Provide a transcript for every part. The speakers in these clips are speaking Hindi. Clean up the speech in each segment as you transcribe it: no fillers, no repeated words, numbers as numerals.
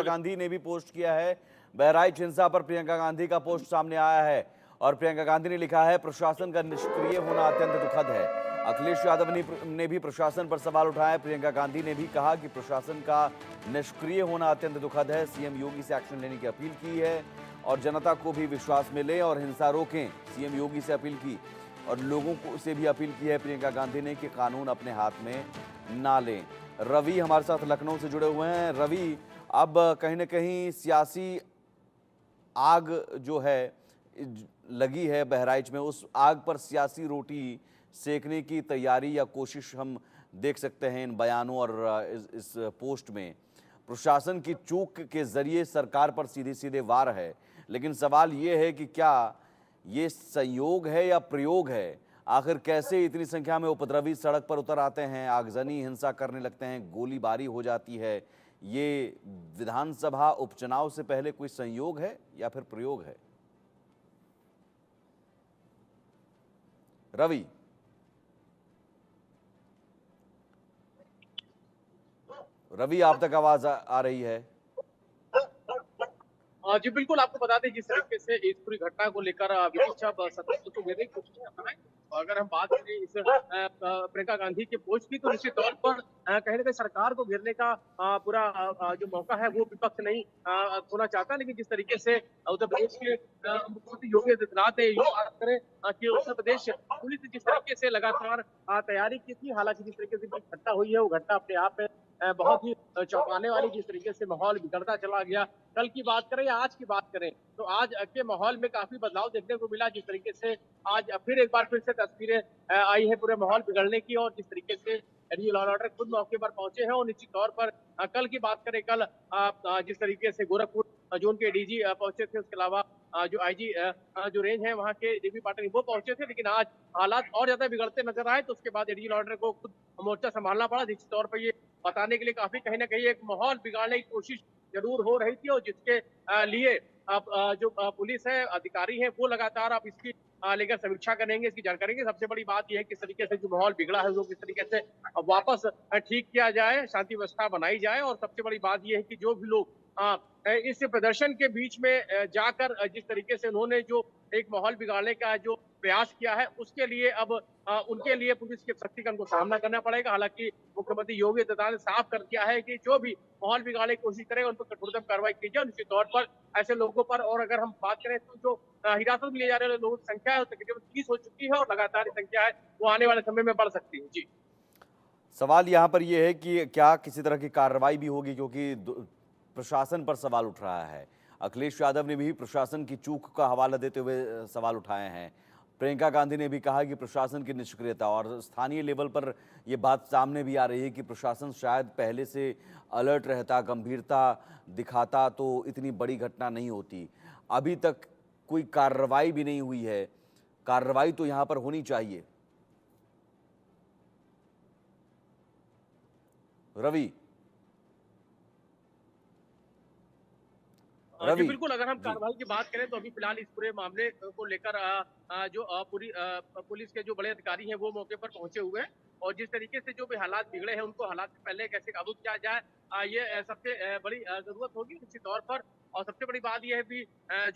गांधी ने भी पोस्ट किया है। बहराइच हिंसा पर प्रियंका गांधी का पोस्ट सामने आया है और प्रियंका गांधी ने लिखा है, प्रशासन का निष्क्रिय होना अत्यंत दुखद है। अखिलेश यादव ने भी प्रशासन पर सवाल उठाए। प्रियंका गांधी ने भी कहा कि प्रशासन का निष्क्रिय होना अत्यंत दुखद है। सीएम योगी से एक्शन लेने की अपील की है और जनता को भी विश्वास में लें और हिंसा रोकें। सीएम योगी से अपील की और लोगों को से भी अपील की है प्रियंका गांधी ने कि कानून अपने हाथ में ना लें। रवि हमारे साथ लखनऊ से जुड़े हुए हैं। रवि, अब कहीं ना कहीं सियासी आग जो है लगी है बहराइच में, उस आग पर सियासी रोटी सेकने की तैयारी या कोशिश हम देख सकते हैं इन बयानों और इस पोस्ट में। प्रशासन की चूक के जरिए सरकार पर सीधे सीधे वार है, लेकिन सवाल ये है कि क्या ये संयोग है या प्रयोग है? आखिर कैसे इतनी संख्या में उपद्रवी सड़क पर उतर आते हैं, आगजनी हिंसा करने लगते हैं, गोलीबारी हो जाती है? ये विधानसभा उपचुनाव से पहले कोई संयोग है या फिर प्रयोग है? रवि, आप तक आवाज आ रही है? जी बिल्कुल, आपको बता दें जिस तरीके से इस पूरी घटना को लेकर विपक्ष अब सतर्क तो घेरने की कोशिश कर रहा है। और अगर हम बात करें इस प्रियंका गांधी के पोस्ट की, तो निश्चित तौर पर कहीं न कहीं सरकार को घेरने का पूरा जो मौका है वो विपक्ष नहीं खोना चाहता। लेकिन जिस तरीके से उत्तर प्रदेश के मुख्यमंत्री योगी आदित्यनाथ ने ये बात करें कि उत्तर प्रदेश पुलिस ने जिस तरीके से लगातार तैयारी की थी, हालांकि जिस तरीके से घटना हुई है वो घटना अपने आप में बहुत ही चौंकाने वाली, जिस तरीके से माहौल बिगड़ता चला गया। कल की बात करें या आज की बात करें, तो आज के माहौल में काफी बदलाव देखने को मिला। जिस तरीके से आज फिर एक बार फिर से तस्वीरें आई है पूरे माहौल बिगड़ने की, और जिस तरीके से एडीजी लॉ एंड ऑर्डर खुद मौके पर पहुंचे हैं। और निश्चित तौर पर कल की बात करें, कल जिस तरीके से गोरखपुर जोन के डीजी पहुंचे थे, उसके अलावा जो आईजी जो रेंज है वहाँ के डीबी पाटिल वो पहुंचे थे। लेकिन आज हालात और ज्यादा बिगड़ते नजर आए, तो उसके बाद एडीजी लॉ एंड ऑर्डर को खुद मोर्चा संभालना पड़ा। निश्चित तौर पर ये बताने के लिए काफी कहीं ना कहीं एक माहौल बिगाड़ने की कोशिश जरूर हो रही थी, और जिसके लिए अब जो पुलिस है, अधिकारी है, वो लगातार अब इसकी लेकर समीक्षा करेंगे, इसकी जानकारी करेंगे। सबसे बड़ी बात यह है किस तरीके से जो माहौल बिगड़ा है वो किस तरीके से वापस ठीक किया जाए, शांति व्यवस्था बनाई जाए। और सबसे बड़ी बात यह है कि जो भी लोग इस प्रदर्शन के बीच में जाकर जिस तरीके से उन्होंने जो एक माहौल बिगाड़ने का जो प्रयास किया है, उसके लिए अब उनके लिए पुलिस के सख्तीकरण को सामना करना पड़ेगा। हालांकि मुख्यमंत्री योगी आदित्यनाथ ने साफ कर दिया है कि जो भी माहौल बिगाड़ने की कोशिश करेगा उन पर कठोरतम कार्रवाई की जाए। निश्चित तौर पर ऐसे लोगों पर, और अगर हम बात करें तो जो हिरासत में लिए जा रहे लोगों की संख्या है तकरीबन 30 हो चुकी है, और लगातार संख्या है वो आने वाले समय में बढ़ सकती है। जी, सवाल यहाँ पर यह है कि क्या किसी तरह की कार्रवाई भी होगी, क्योंकि प्रशासन पर सवाल उठ रहा है। अखिलेश यादव ने भी प्रशासन की चूक का हवाला देते हुए सवाल उठाए हैं। प्रियंका गांधी ने भी कहा कि प्रशासन की निष्क्रियता, और स्थानीय लेवल पर यह बात सामने भी आ रही है कि प्रशासन शायद पहले से अलर्ट रहता, गंभीरता दिखाता तो इतनी बड़ी घटना नहीं होती। अभी तक कोई कार्रवाई भी नहीं हुई है। कार्रवाई तो यहाँ पर होनी चाहिए। रवि, जी बिल्कुल, अगर हम कार्रवाई की बात करें तो अभी फिलहाल इस पूरे मामले को लेकर जो पूरी पुलिस के जो बड़े अधिकारी हैं वो मौके पर पहुंचे हुए हैं, और जिस तरीके से जो भी हालात बिगड़े हैं उनको हालात से पहले कैसे काबू किया जाए, ये सबसे बड़ी जरूरत होगी निश्चित तौर पर। और सबसे बड़ी बात यह है कि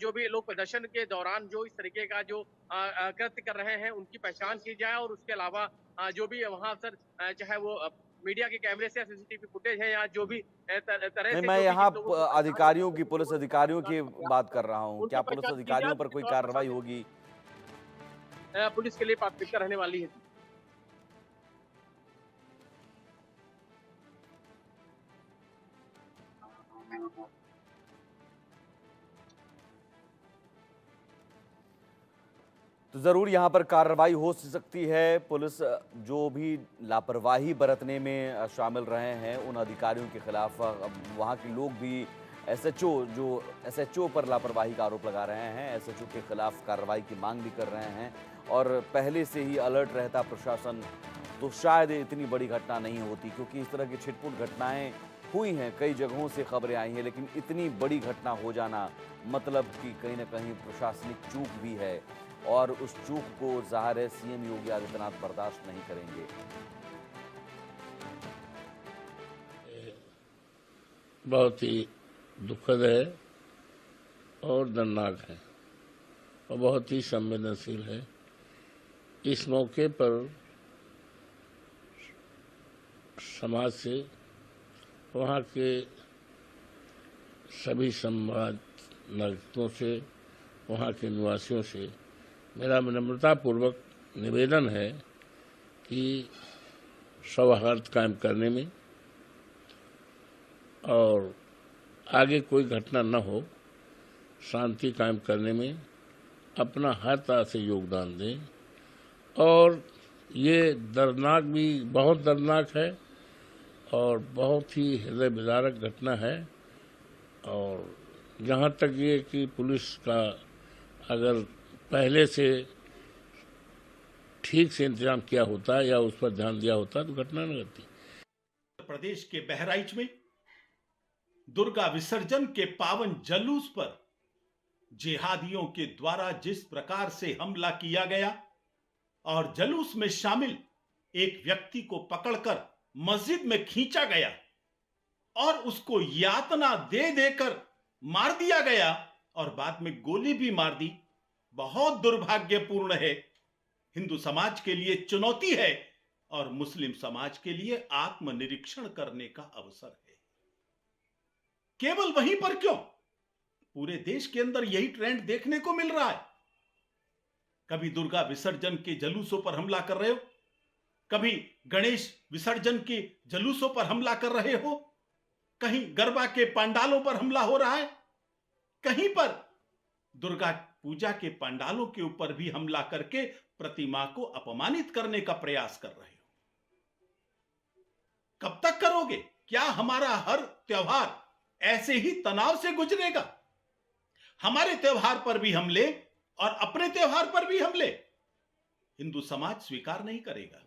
जो भी लोग प्रदर्शन के दौरान जो इस तरीके का जो कृत्य कर रहे हैं उनकी पहचान की जाए, और उसके अलावा जो भी वहाँ सर चाहे वो मीडिया के कैमरे से या सीसीटीवी फुटेज है या जो भी तरह नहीं, से मैं जो भी यहाँ जिन लोगों की पहचान है अधिकारियों की, पुलिस अधिकारियों की बात कर रहा हूँ। उनकी क्या पुलिस पहचान की जाए, अधिकारियों तो पर निश्चित कोई तौर पर कार्रवाई शामिल होगी? पुलिस के लिए प्राथमिकता रहने वाली है। तो ज़रूर यहाँ पर कार्रवाई हो सकती है। पुलिस जो भी लापरवाही बरतने में शामिल रहे हैं उन अधिकारियों के खिलाफ, वहाँ के लोग भी एसएचओ पर लापरवाही का आरोप लगा रहे हैं, एसएचओ के खिलाफ कार्रवाई की मांग भी कर रहे हैं। और पहले से ही अलर्ट रहता प्रशासन तो शायद इतनी बड़ी घटना नहीं होती, क्योंकि इस तरह की छिटपुट घटनाएं हुई हैं, कई जगहों से खबरें आई हैं, लेकिन इतनी बड़ी घटना हो जाना मतलब कि कहीं ना कहीं प्रशासनिक चूक भी है, और उस चूक को ज़ाहिर है सीएम योगी आदित्यनाथ बर्दाश्त नहीं करेंगे। बहुत ही दुखद है और दर्दनाक है और बहुत ही संवेदनशील है। इस मौके पर समाज से, वहाँ के सभी समाज नागरिकों से, वहाँ के निवासियों से मेरा विनम्रतापूर्वक निवेदन है कि सौहार्द कायम करने में और आगे कोई घटना न हो, शांति कायम करने में अपना हर तरह से योगदान दें। और ये दर्दनाक भी बहुत दर्दनाक है और बहुत ही हृदय विदारक घटना है। और जहाँ तक ये कि पुलिस का अगर पहले से ठीक से इंतजाम किया होता या उस पर ध्यान दिया होता तो घटना न घटती। प्रदेश के बहराइच में दुर्गा विसर्जन के पावन जुलूस पर जिहादियों के द्वारा जिस प्रकार से हमला किया गया और जुलूस में शामिल एक व्यक्ति को पकड़कर मस्जिद में खींचा गया और उसको यातना दे देकर मार दिया गया और बाद में गोली भी मार दी, बहुत दुर्भाग्यपूर्ण है। हिंदू समाज के लिए चुनौती है और मुस्लिम समाज के लिए आत्मनिरीक्षण करने का अवसर है। केवल वहीं पर क्यों, पूरे देश के अंदर यही ट्रेंड देखने को मिल रहा है। कभी दुर्गा विसर्जन के जुलूसों पर हमला कर रहे हो, कभी गणेश विसर्जन के जुलूसों पर हमला कर रहे हो, कहीं गरबा के पंडालों पर हमला हो रहा है, कहीं पर दुर्गा पूजा के पंडालों के ऊपर भी हमला करके प्रतिमा को अपमानित करने का प्रयास कर रहे हो। कब तक करोगे? क्या हमारा हर त्योहार ऐसे ही तनाव से गुजरेगा? हमारे त्योहार पर भी हमले और अपने त्योहार पर भी हमले हिंदू समाज स्वीकार नहीं करेगा।